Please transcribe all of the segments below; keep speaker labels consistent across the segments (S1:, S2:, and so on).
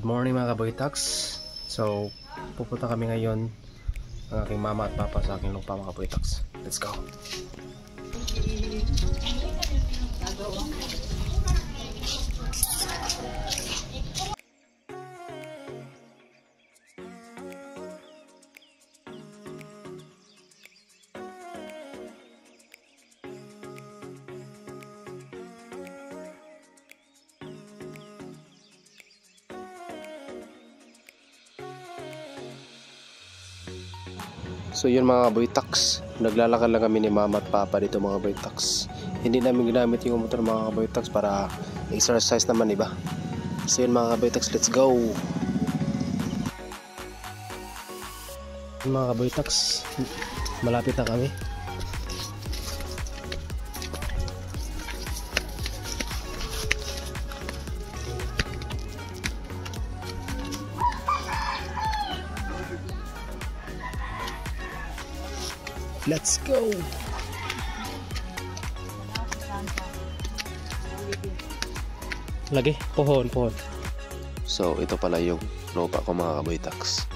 S1: Good morning mga kaboytax. So, pupunta kami ngayon ng aking mama at papa sa aking lupa mga kaboytax. Let's go! So yun mga kaboytax, naglalakad lang kami ni mama at papa dito mga kaboytax. Hindi namin ginamit yung motor mga kaboytax para exercise naman, diba? So yun mga kaboytax, let's go! Mga kaboytax, malapit na kami. Let's go! Lagi, pohon. So, ito pala yung lupa ko mga kaboytax.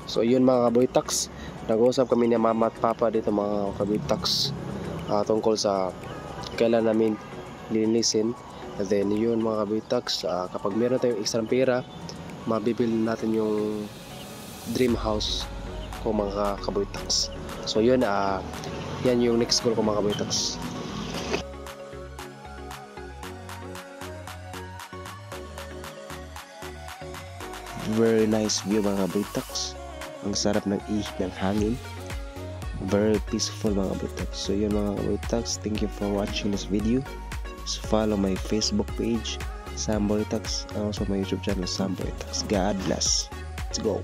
S1: So yun mga kaboytax, nag-uusap kami ni mama at papa dito mga kaboytax tungkol sa kailan namin linisin. And then yun mga kaboytax, kapag meron tayong extra pera, mabibili natin yung dream house ko mga kaboytax. So yun, yan yung next goal ko mga kaboytax. Very nice view mga kaboytax. Ang sarap ng ihip ng hangin. Very peaceful mga kaboytax. So yun mga kaboytax, thank you for watching this video. So follow my Facebook page, Sam Boytax, and also my YouTube channel, Sam Boytax. God bless. Let's go.